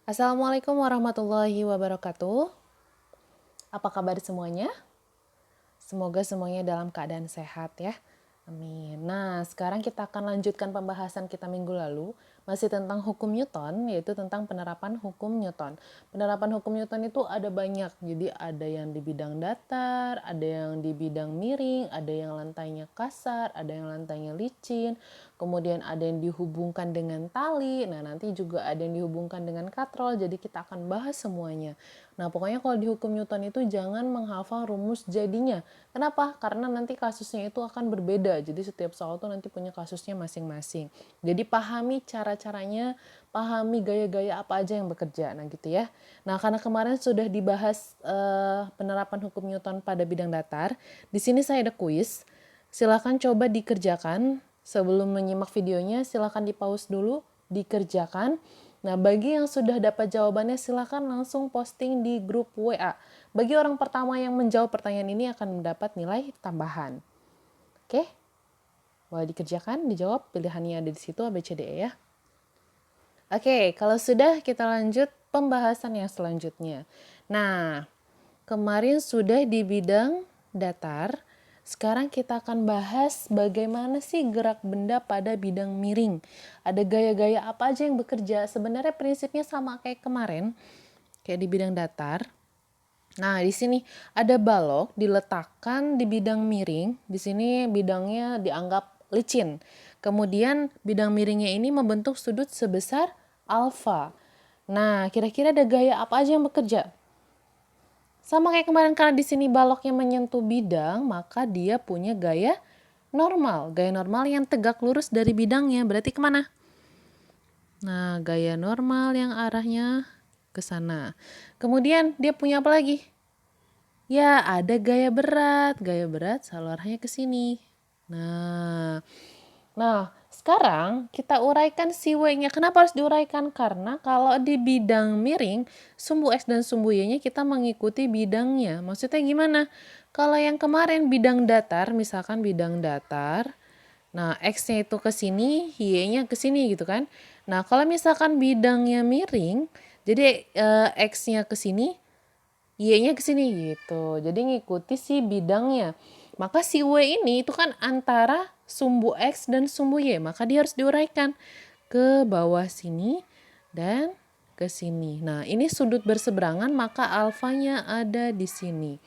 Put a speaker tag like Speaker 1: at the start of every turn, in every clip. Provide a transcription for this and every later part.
Speaker 1: Assalamualaikum warahmatullahi wabarakatuh. Apa kabar semuanya? Semoga semuanya dalam keadaan sehat ya. Amin. Nah, sekarang kita akan lanjutkan pembahasan kita minggu lalu. Masih tentang hukum Newton, yaitu tentang penerapan hukum Newton. Penerapan hukum Newton itu ada banyak. Jadi ada yang di bidang datar, ada yang di bidang miring, ada yang lantainya kasar, ada yang lantainya licin. Kemudian ada yang dihubungkan dengan tali. Nah, nanti juga ada yang dihubungkan dengan katrol. Jadi kita akan bahas semuanya. Nah, pokoknya kalau di hukum Newton itu jangan menghafal rumus jadinya. Kenapa? Karena nanti kasusnya itu akan berbeda. Jadi setiap soal tuh nanti punya kasusnya masing-masing. Jadi pahami cara-caranya, pahami gaya-gaya apa aja yang bekerja. Nah gitu ya. Nah karena kemarin sudah dibahas penerapan hukum Newton pada bidang datar. Di sini saya ada kuis. Silakan coba dikerjakan. Sebelum menyimak videonya, silakan di pause dulu, dikerjakan. Nah, bagi yang sudah dapat jawabannya, silakan langsung posting di grup WA. Bagi orang pertama yang menjawab pertanyaan ini akan mendapat nilai tambahan. Oke? Boleh dikerjakan, dijawab, pilihannya ada di situ A, B, C, D, E ya. Oke, kalau sudah kita lanjut pembahasan yang selanjutnya. Nah, kemarin sudah di bidang datar. Sekarang kita akan bahas bagaimana sih gerak benda pada bidang miring. Ada gaya-gaya apa aja yang bekerja. Sebenarnya prinsipnya sama kayak kemarin, kayak di bidang datar. Nah, di sini ada balok diletakkan di bidang miring. Di sini bidangnya dianggap licin. Kemudian bidang miringnya ini membentuk sudut sebesar alfa. Nah, kira-kira ada gaya apa aja yang bekerja? Sama kayak kemarin, karena di sini baloknya menyentuh bidang, maka dia punya gaya normal. Gaya normal yang tegak lurus dari bidangnya. Berarti kemana? Nah, gaya normal yang arahnya ke sana. Kemudian dia punya apa lagi? Ya, ada gaya berat. Gaya berat selalu arahnya ke sini. Nah, sekarang kita uraikan si W-nya. Kenapa harus diuraikan? Karena kalau di bidang miring, sumbu X dan sumbu Y-nya kita mengikuti bidangnya. Maksudnya gimana? Kalau yang kemarin bidang datar, misalkan bidang datar, nah X-nya itu ke sini, Y-nya ke sini gitu kan. Nah, kalau misalkan bidangnya miring, jadi X-nya ke sini, Y-nya ke sini gitu. Jadi ngikuti si bidangnya. Maka si W ini itu kan antara sumbu X dan sumbu Y. Maka dia harus diuraikan ke bawah sini dan ke sini. Nah, ini sudut berseberangan, maka alfanya ada di sini.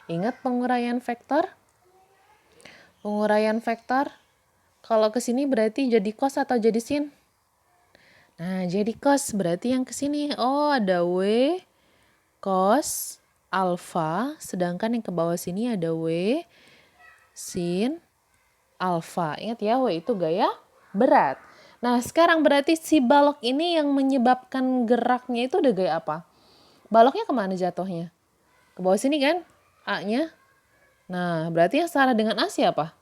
Speaker 1: Ingat penguraian vektor? Penguraian vektor kalau ke sini berarti jadi cos atau jadi sin? Nah, jadi cos berarti yang ke sini. Oh, ada W cos alfa, sedangkan yang ke bawah sini ada W sin alfa. Ingat ya, W itu gaya berat. Nah, sekarang berarti si balok ini yang menyebabkan geraknya itu udah gaya apa? Baloknya kemana jatuhnya? Ke bawah sini kan? A-nya. Nah, berarti yang salah dengan A siapa?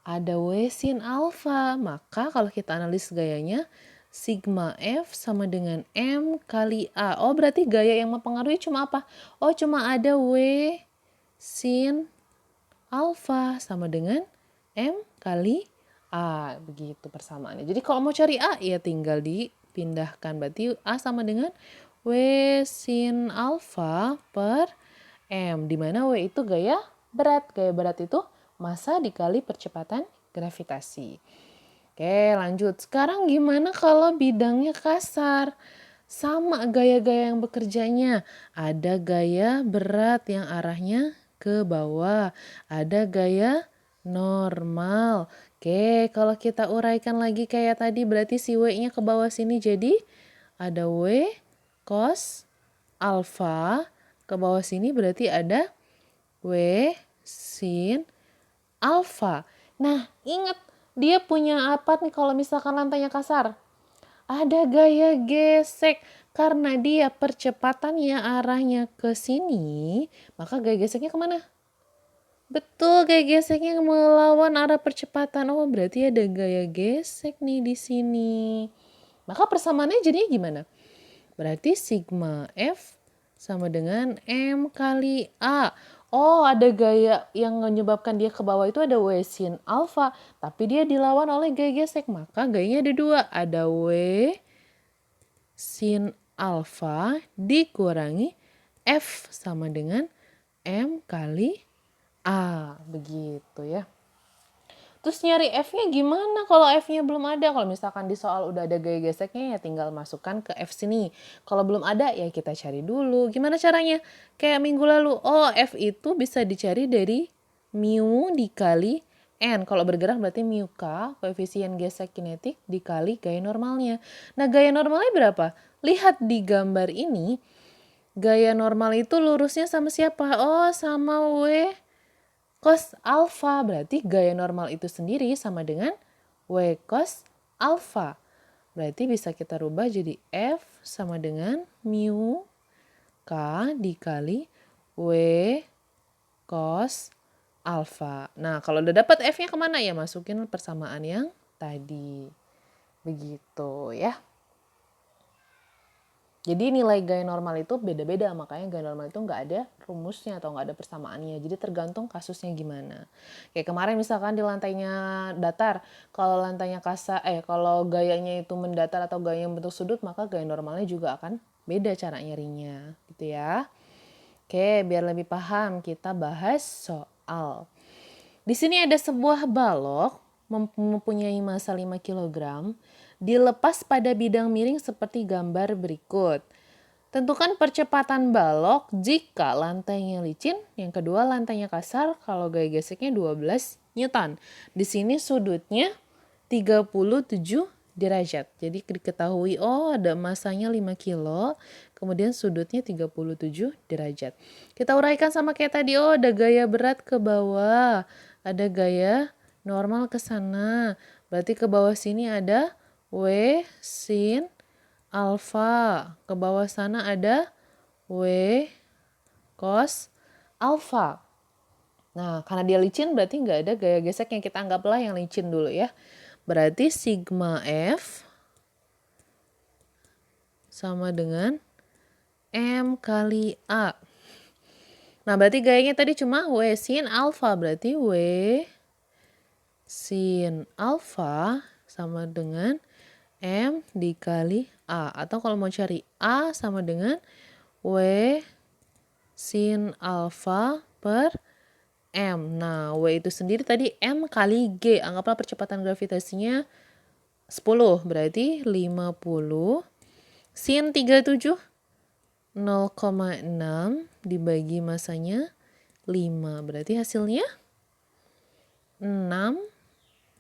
Speaker 1: Ada W sin alfa. Maka kalau kita analis gayanya, sigma F sama dengan M kali A. Oh, berarti gaya yang mempengaruhi cuma apa? Oh, cuma ada W sin alfa sama dengan M kali A. Begitu persamaannya. Jadi kalau mau cari A, ya tinggal dipindahkan. Berarti A sama dengan W sin alfa per M. Dimana W itu gaya berat. Gaya berat itu massa dikali percepatan gravitasi. Oke, lanjut. Sekarang gimana kalau bidangnya kasar? Sama gaya-gaya yang bekerjanya. Ada gaya berat yang arahnya ke bawah. Ada gaya normal. Oke, kalau kita uraikan lagi kayak tadi, berarti si W-nya ke bawah sini. Jadi ada W cos alfa. Ke bawah sini berarti ada W sin alfa. Nah, ingat dia punya apa nih kalau misalkan lantainya kasar? Ada gaya gesek. Karena dia percepatannya arahnya ke sini, maka gaya geseknya kemana? Betul, gaya geseknya melawan arah percepatan. Oh, berarti ada gaya gesek nih di sini. Maka persamaannya jadinya gimana? Berarti sigma F sama dengan M kali A. Oh, ada gaya yang menyebabkan dia ke bawah itu ada W sin alfa. Tapi dia dilawan oleh gaya gesek. Maka gayanya ada dua. Ada W sin alfa dikurangi F sama dengan M kali A. Begitu ya. Terus nyari F-nya gimana kalau F-nya belum ada? Kalau misalkan di soal udah ada gaya geseknya ya tinggal masukkan ke F sini. Kalau belum ada ya kita cari dulu. Gimana caranya? Kayak minggu lalu. Oh, F itu bisa dicari dari mu dikali N. Kalau bergerak berarti mu K, koefisien gesek kinetik dikali gaya normalnya. Nah, gaya normalnya berapa? Lihat di gambar ini. Gaya normal itu lurusnya sama siapa? Oh, sama W cos alfa. Berarti gaya normal itu sendiri sama dengan W cos alfa. Berarti bisa kita rubah jadi F sama dengan mu K dikali W cos alfa. Nah, kalau udah dapat F-nya kemana ya? Masukin persamaan yang tadi. Begitu ya. Jadi nilai gaya normal itu beda-beda, makanya gaya normal itu nggak ada rumusnya atau nggak ada persamaannya. Jadi tergantung kasusnya gimana. Kayak kemarin misalkan di lantainya datar, kalau lantainya kasar, kalau gayanya itu mendatar atau gaya yang bentuk sudut, maka gaya normalnya juga akan beda cara nyarinya, gitu ya. Oke, biar lebih paham kita bahas soal. Di sini ada sebuah balok mempunyai massa 5 kg dilepas pada bidang miring seperti gambar berikut. Tentukan percepatan balok jika lantainya licin, yang kedua lantainya kasar, kalau gaya geseknya 12 Newton. Di sini sudutnya 37 derajat. Jadi diketahui ada masanya 5 kilo, kemudian sudutnya 37 derajat. Kita uraikan sama kayak tadi, ada gaya berat ke bawah, ada gaya normal ke sana. Berarti ke bawah sini ada W sin alfa. Ke bawah sana ada W cos alfa. Nah, karena dia licin berarti nggak ada gaya gesek yang kita anggaplah yang licin dulu ya. Berarti sigma F sama dengan M kali A. Nah, berarti gayanya tadi cuma W sin alfa. Berarti W sin alfa sama dengan M dikali A. Atau kalau mau cari A sama dengan W sin alfa per M. Nah, W itu sendiri tadi M kali G. Anggaplah percepatan gravitasinya 10. Berarti 50 sin 37 0,6 dibagi masanya 5. Berarti hasilnya 6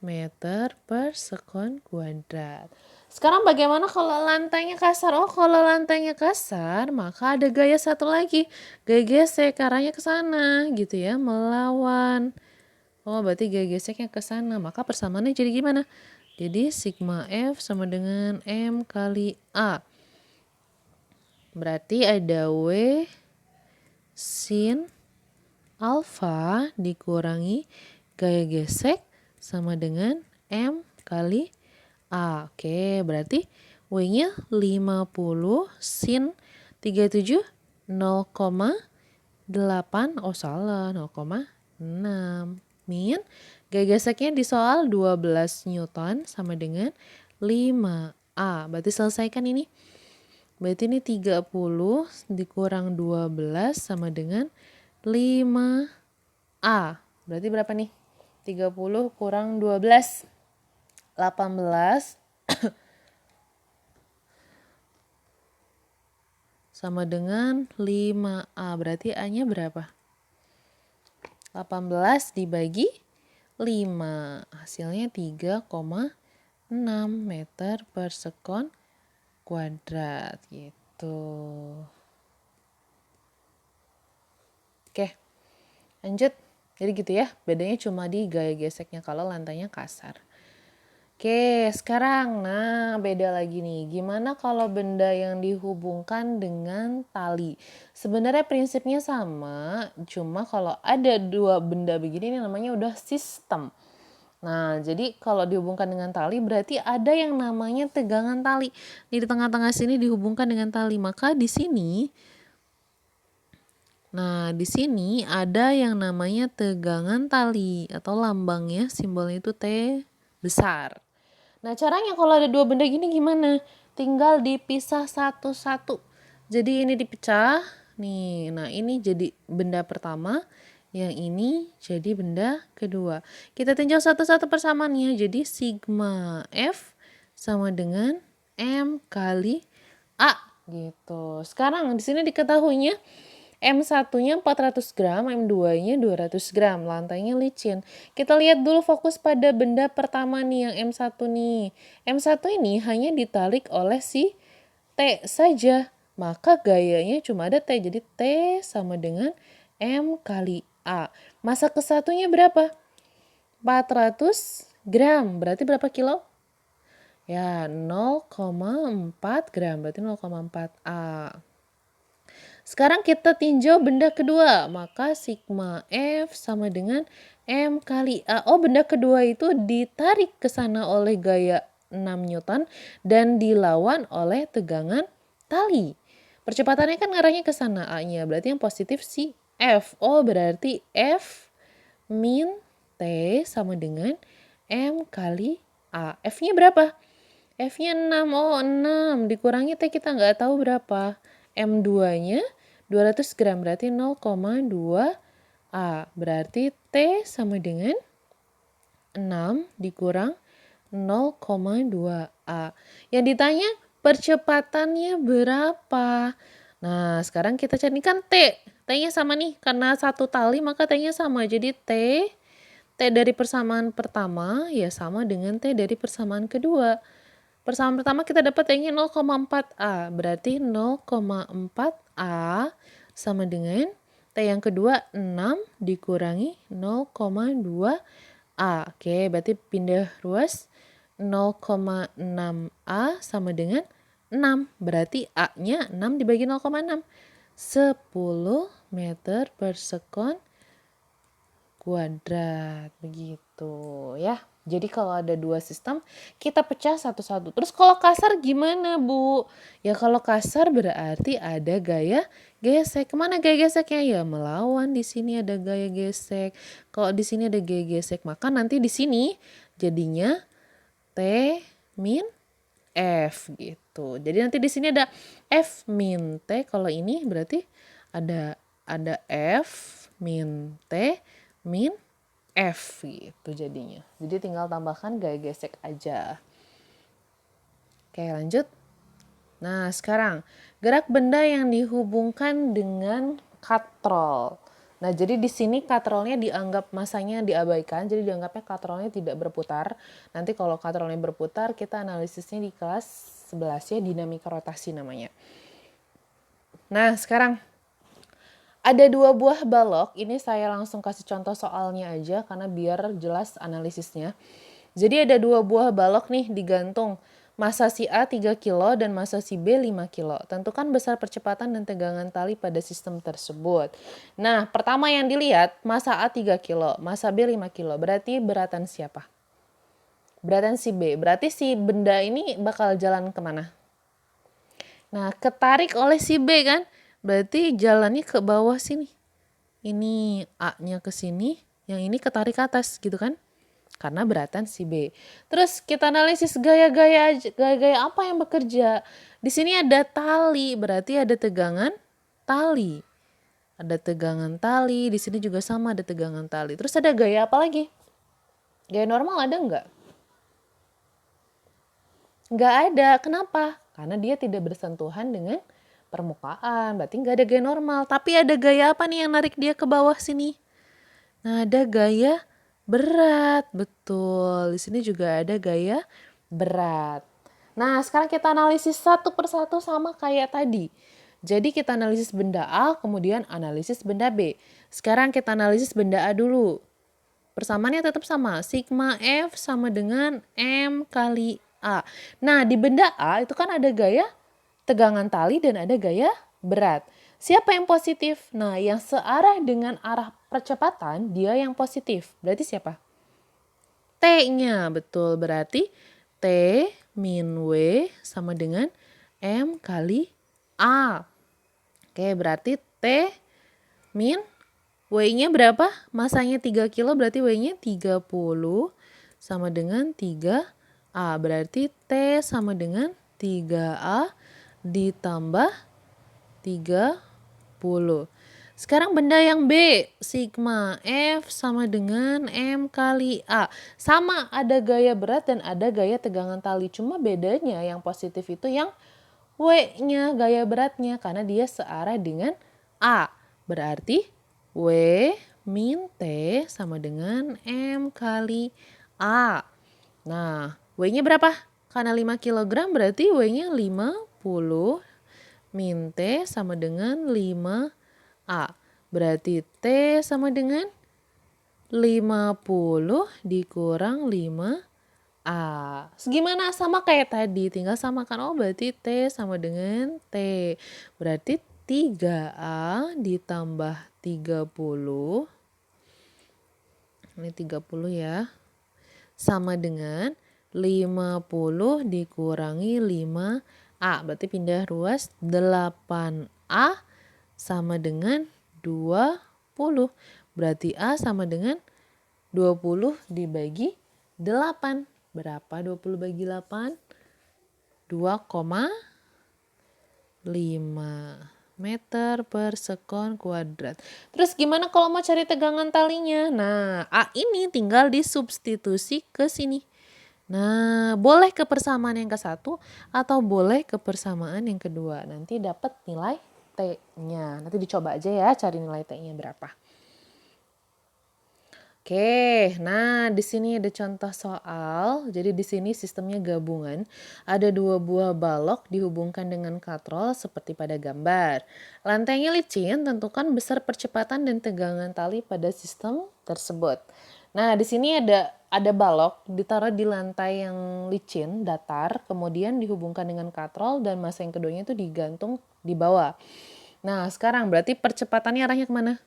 Speaker 1: meter per sekon kuadrat. Sekarang bagaimana kalau lantainya kasar? Oh, kalau lantainya kasar, maka ada gaya satu lagi. Gaya gesek, arahnya ke sana gitu ya, melawan. Oh, berarti gaya geseknya ke sana. Maka persamaannya jadi gimana? Jadi sigma F sama dengan M kali A. Berarti ada W sin alfa dikurangi gaya gesek sama dengan M kali A. Oke, berarti W-nya 50 sin 37 0,8. Oh, salah, 0,6. Min gaya geseknya di soal 12 Newton sama dengan 5A. Berarti selesaikan ini. Berarti ini 30 dikurang 12 sama dengan 5A. Berarti berapa nih? 30 kurang 12. 18 sama dengan 5A. Berarti A-nya berapa? 18 dibagi 5. Hasilnya 3,6 meter per sekon kuadrat gitu. Oke, lanjut. Jadi gitu ya, bedanya cuma di gaya geseknya kalau lantainya kasar. Oke, sekarang beda lagi nih. Gimana kalau benda yang dihubungkan dengan tali? Sebenarnya prinsipnya sama, cuma kalau ada dua benda begini ini namanya udah sistem. Nah, jadi kalau dihubungkan dengan tali berarti ada yang namanya tegangan tali. Di tengah-tengah sini dihubungkan dengan tali. Maka di sini ada yang namanya tegangan tali atau lambangnya simbolnya itu T besar. Nah, caranya kalau ada dua benda gini gimana? tinggal dipisah satu-satu. Jadi ini dipecah nih. Nah, ini jadi benda pertama, yang ini jadi benda kedua. Kita tinjau satu-satu persamaannya. Jadi sigma F sama dengan M kali A gitu. Sekarang di sini diketahuinya M1-nya 400 gram, M2-nya 200 gram, lantainya licin. Kita lihat dulu fokus pada benda pertama nih, yang M1 nih. M1 ini hanya ditarik oleh si T saja, maka gayanya cuma ada T, jadi T sama dengan M kali A. Massa kesatunya berapa? 400 gram, berarti berapa kilo? Ya, 0,4 gram, berarti 0,4 A. Sekarang kita tinjau benda kedua, maka sigma F sama dengan M kali A. Oh, benda kedua itu ditarik ke sana oleh gaya 6 Newton dan dilawan oleh tegangan tali. Percepatannya kan ngarahnya ke sana A-nya, berarti yang positif si F. Oh, berarti F min T sama dengan M kali A. F-nya berapa? F-nya 6. Oh, 6. Dikurangi T kita nggak tahu berapa. M2-nya 200 gram berarti 0,2 A. Berarti T sama dengan 6 dikurang 0,2 A. Yang ditanya percepatannya berapa? Nah, sekarang kita cari kan T. T-nya sama nih. Karena satu tali maka T-nya sama. Jadi T dari persamaan pertama ya sama dengan T dari persamaan kedua. Persamaan pertama kita dapat T-nya 0,4 A. Berarti 0,4 A sama dengan T yang kedua 6 dikurangi 0,2 A. Oke, berarti pindah ruas 0,6 A sama dengan 6. Berarti A-nya 6 dibagi 0,6. 10 meter per sekon kuadrat. Begitu ya. Jadi kalau ada dua sistem, kita pecah satu-satu. Terus kalau kasar gimana, Bu? Ya kalau kasar berarti ada gaya gesek. Kemana gaya geseknya? Ya melawan. Di sini ada gaya gesek. Kalau di sini ada gaya gesek, maka nanti di sini jadinya T min F gitu. Jadi nanti di sini ada F min T. Kalau ini berarti ada F min T min F gitu jadinya. Jadi tinggal tambahkan gaya gesek aja. Oke, lanjut. Nah, sekarang gerak benda yang dihubungkan dengan katrol. Nah, jadi di sini katrolnya dianggap masanya diabaikan, jadi dianggapnya katrolnya tidak berputar. Nanti kalau katrolnya berputar, kita analisisnya di kelas 11 ya, dinamika rotasi namanya. Nah, sekarang ada dua buah balok, ini saya langsung kasih contoh soalnya aja karena biar jelas analisisnya. Jadi ada dua buah balok nih digantung. Massa si A 3 kilo dan massa si B 5 kilo. Tentukan besar percepatan dan tegangan tali pada sistem tersebut. Nah, pertama yang dilihat massa A 3 kilo, massa B 5 kilo. Berarti beratan siapa? Beratan si B. Berarti si benda ini bakal jalan kemana? Nah, ketarik oleh si B kan? Berarti jalannya ke bawah sini. Ini A-nya ke sini, yang ini ketarik ke atas gitu kan? Karena beratan si B. Terus kita analisis gaya-gaya apa yang bekerja. Di sini ada tali, berarti ada tegangan tali. Ada tegangan tali, di sini juga sama ada tegangan tali. Terus ada gaya apa lagi? Gaya normal ada nggak? Nggak ada. Kenapa? Karena dia tidak bersentuhan dengan permukaan, berarti nggak ada gaya normal. Tapi ada gaya apa nih yang narik dia ke bawah sini? Nah, ada gaya berat, betul. Di sini juga ada gaya berat. Nah, sekarang kita analisis satu persatu sama kayak tadi. Jadi kita analisis benda A, kemudian analisis benda B. Sekarang kita analisis benda A dulu. Persamaannya tetap sama, sigma F sama dengan M kali A. Nah, di benda A itu kan ada gaya tegangan tali dan ada gaya berat. Siapa yang positif? Nah, yang searah dengan arah percepatan, dia yang positif. Berarti siapa? T-nya, betul. Berarti T min W sama dengan M kali A. Oke, berarti T min W-nya berapa? Masanya 3 kilo, berarti W-nya 30 sama dengan 3A. Berarti T sama dengan 3A ditambah 30. Sekarang benda yang B, sigma F sama dengan M kali A. Sama, ada gaya berat dan ada gaya tegangan tali. Cuma bedanya yang positif itu yang W-nya, gaya beratnya, karena dia searah dengan A. Berarti W min T sama dengan M kali A. Nah, W-nya berapa? Karena 5 kg berarti W-nya 50 min T sama dengan 5A. Berarti T sama dengan 50 dikurang 5A. Segimana? Sama kayak tadi, tinggal samakan. Oh, berarti T sama dengan T. Berarti 3A ditambah 30. Ini 30 ya. Sama dengan 50 dikurangi 5A. Berarti pindah ruas 8A sama dengan 20. Berarti A sama dengan 20 dibagi 8. Berapa 20 bagi 8? 2,5 meter per sekon kuadrat. Terus gimana kalau mau cari tegangan talinya? Nah, A ini tinggal disubstitusi ke sini. Nah, boleh ke persamaan yang ke-1 atau boleh ke persamaan yang kedua. Nanti dapat nilai T-nya. Nanti dicoba aja ya cari nilai T-nya berapa. Oke, nah di sini ada contoh soal. Jadi di sini sistemnya gabungan. Ada 2 buah balok dihubungkan dengan katrol seperti pada gambar. Lantainya licin, tentukan besar percepatan dan tegangan tali pada sistem tersebut. Nah, di sini ada balok ditaruh di lantai yang licin, datar, kemudian dihubungkan dengan katrol dan masa yang keduanya itu digantung di bawah. Nah, sekarang berarti percepatannya arahnya kemana?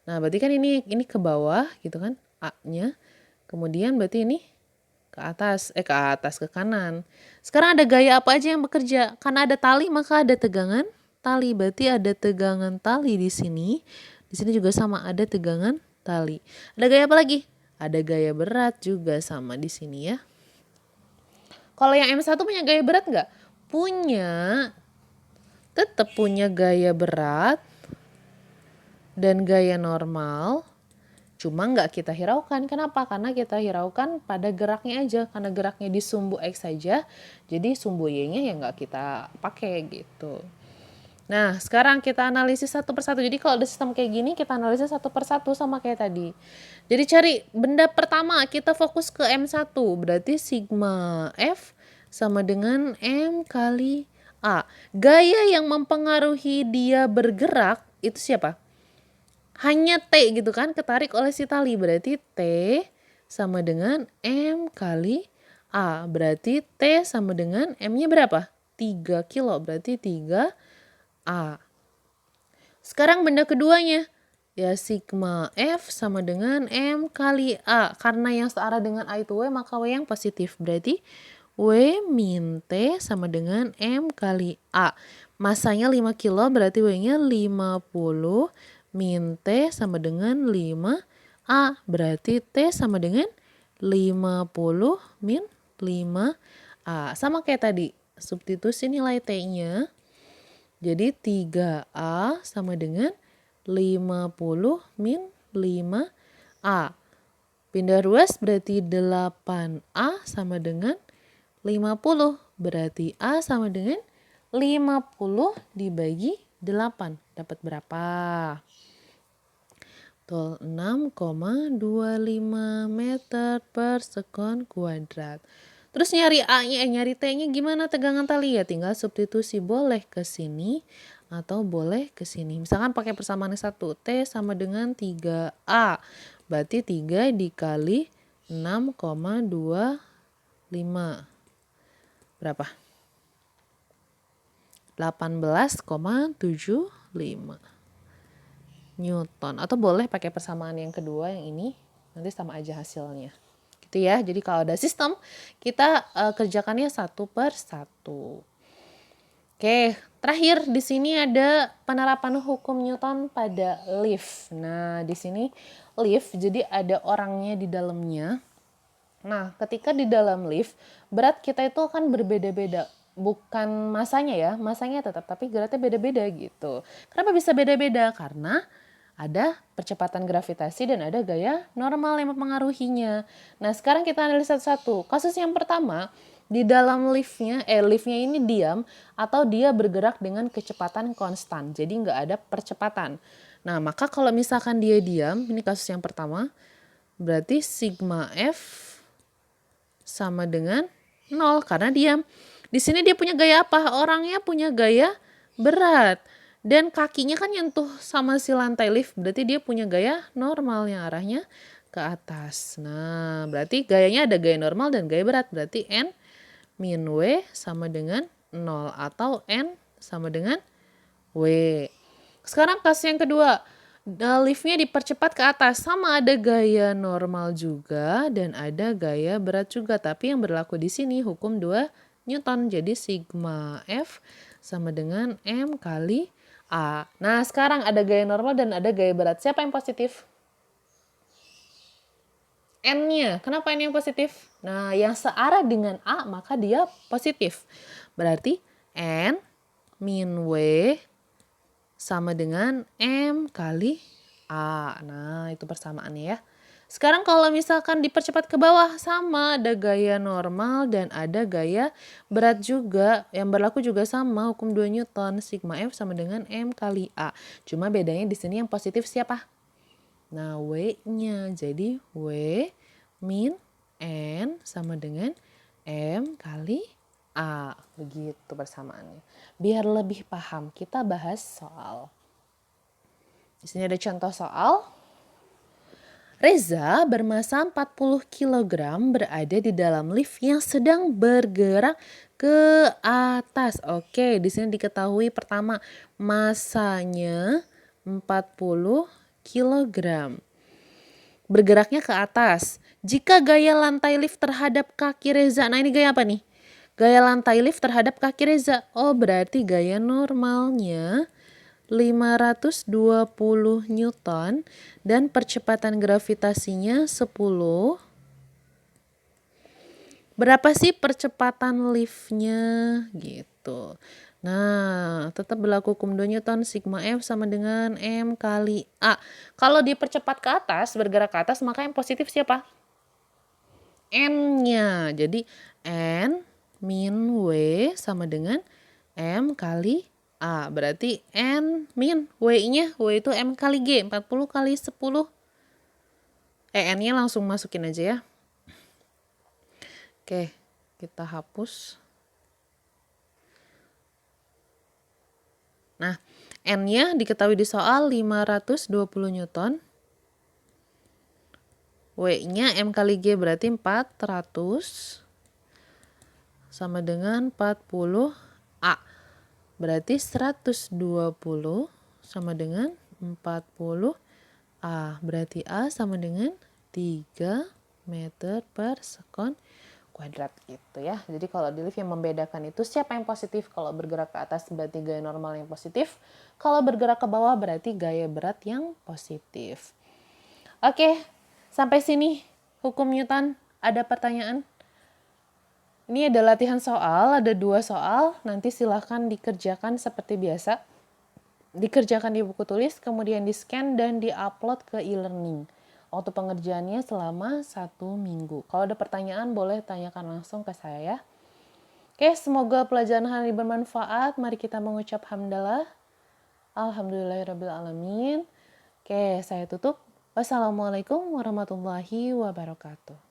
Speaker 1: Nah, berarti kan ini ke bawah gitu kan, A-nya. Kemudian berarti ini ke atas, ke kanan. Sekarang ada gaya apa aja yang bekerja? Karena ada tali maka ada tegangan tali. Berarti ada tegangan tali di sini. Di sini juga sama, ada tegangan tali. Ada gaya apa lagi? Ada gaya berat juga sama di sini ya. Kalau yang M1 punya gaya berat nggak? Punya. Tetap punya gaya berat dan gaya normal, cuma nggak kita hiraukan. Kenapa? Karena kita hiraukan pada geraknya aja. Karena geraknya di sumbu X saja, jadi sumbu Y-nya ya nggak kita pakai gitu. Nah, sekarang kita analisis satu persatu. Jadi kalau ada sistem kayak gini, kita analisis satu persatu sama kayak tadi. Jadi cari benda pertama, kita fokus ke M1. Berarti sigma F sama dengan M kali A. Gaya yang mempengaruhi dia bergerak itu siapa? Hanya T gitu kan, ketarik oleh si tali. Berarti T sama dengan M kali A. Berarti T sama dengan M-nya berapa? 3 kilo. Berarti 3A. Sekarang benda keduanya. Ya sigma F sama dengan M kali A. Karena yang searah dengan A itu W, maka W yang positif. Berarti W min T sama dengan M kali A. Masanya 5 kilo, berarti W-nya 50 min T sama dengan 5A. Berarti T sama dengan 50 min 5A. Sama kayak tadi, substitusi nilai T-nya. Jadi 3A sama dengan 50 min 5A. Pindah ruas berarti 8A sama dengan 50. Berarti A sama dengan 50 dibagi 8. Dapat berapa? Betul, 6,25 meter per sekon kuadrat. Terus nyari A-nya, nyari T-nya gimana tegangan tali? Ya tinggal substitusi, boleh ke sini atau boleh ke sini. Misalkan pakai persamaan 1, T sama dengan 3A. Berarti 3 dikali 6,25. Berapa? 18,75 Newton. Atau boleh pakai persamaan yang kedua yang ini, nanti sama aja hasilnya. Gitu ya. Jadi kalau ada sistem, kita kerjakannya satu per satu. Oke, terakhir di sini ada penerapan hukum Newton pada lift. Nah, di sini lift jadi ada orangnya di dalamnya. Nah, ketika di dalam lift, berat kita itu akan berbeda-beda. bukan masanya ya, masanya tetap tapi geraknya beda-beda gitu. Kenapa bisa beda-beda? Karena ada percepatan gravitasi dan ada gaya normal yang mempengaruhinya. Nah, sekarang kita analisa satu-satu. Kasus yang pertama, di dalam liftnya ini diam atau dia bergerak dengan kecepatan konstan. Jadi nggak ada percepatan. Nah, maka kalau misalkan dia diam, ini kasus yang pertama, berarti sigma F sama dengan 0 karena diam. Di sini dia punya gaya apa? Orangnya punya gaya berat. Dan kakinya kan nyentuh sama si lantai lift, berarti dia punya gaya normal yang arahnya ke atas. Nah, berarti gayanya ada gaya normal dan gaya berat. Berarti N min W sama dengan 0 atau N sama dengan W. Sekarang kasus yang kedua. Liftnya dipercepat ke atas. Sama ada gaya normal juga dan ada gaya berat juga. Tapi yang berlaku di sini hukum 2 Newton. Jadi sigma F sama dengan M kali A. Nah, sekarang ada gaya normal dan ada gaya berat. Siapa yang positif? N-nya. Kenapa N yang positif? Nah, yang searah dengan A maka dia positif. Berarti N min W sama dengan M kali A. Nah, itu persamaannya ya. Sekarang kalau misalkan dipercepat ke bawah, sama ada gaya normal dan ada gaya berat juga. Yang berlaku juga sama, hukum 2 Newton, sigma F sama dengan M kali A. Cuma bedanya di sini yang positif siapa? Nah, W-nya. Jadi W min N sama dengan M kali A. Begitu persamaannya. Biar lebih paham, kita bahas soal. Di sini ada contoh soal. Reza bermasa 40 kg berada di dalam lift yang sedang bergerak ke atas. Oke, di sini diketahui pertama masanya 40 kg. Bergeraknya ke atas. Jika gaya lantai lift terhadap kaki Reza, nah ini gaya apa nih? Gaya lantai lift terhadap kaki Reza. Oh, berarti gaya normalnya 520 Newton dan percepatan gravitasinya 10. Berapa sih percepatan liftnya gitu. Nah, tetap berlaku hukum 2 Newton, sigma F sama dengan M kali A. Kalau dipercepat ke atas, bergerak ke atas, maka yang positif siapa? N-nya. Jadi N min W sama dengan M kali A. Berarti N min W-nya, W itu M kali G, 40 kali 10. N-nya langsung masukin aja ya. Oke, kita hapus. Nah, N-nya diketahui di soal 520 Newton. W-nya M kali G berarti 400 sama dengan 40 A. Berarti 120 sama dengan 40 A. Berarti A sama dengan 3 meter per sekon kuadrat gitu ya. Jadi kalau di lift yang membedakan itu siapa yang positif. Kalau bergerak ke atas berarti gaya normal yang positif. Kalau bergerak ke bawah berarti gaya berat yang positif. Oke, sampai sini hukum Newton. Ada pertanyaan? Ini ada latihan soal, ada 2 soal. Nanti silahkan dikerjakan seperti biasa. Dikerjakan di buku tulis, kemudian di-scan dan di-upload ke e-learning. Waktu pengerjaannya selama 1 minggu. Kalau ada pertanyaan boleh tanyakan langsung ke saya ya. Oke, semoga pelajaran hari ini bermanfaat. Mari kita mengucap hamdalah. Alhamdulillahirrabbilalamin. Oke, saya tutup. Wassalamualaikum warahmatullahi wabarakatuh.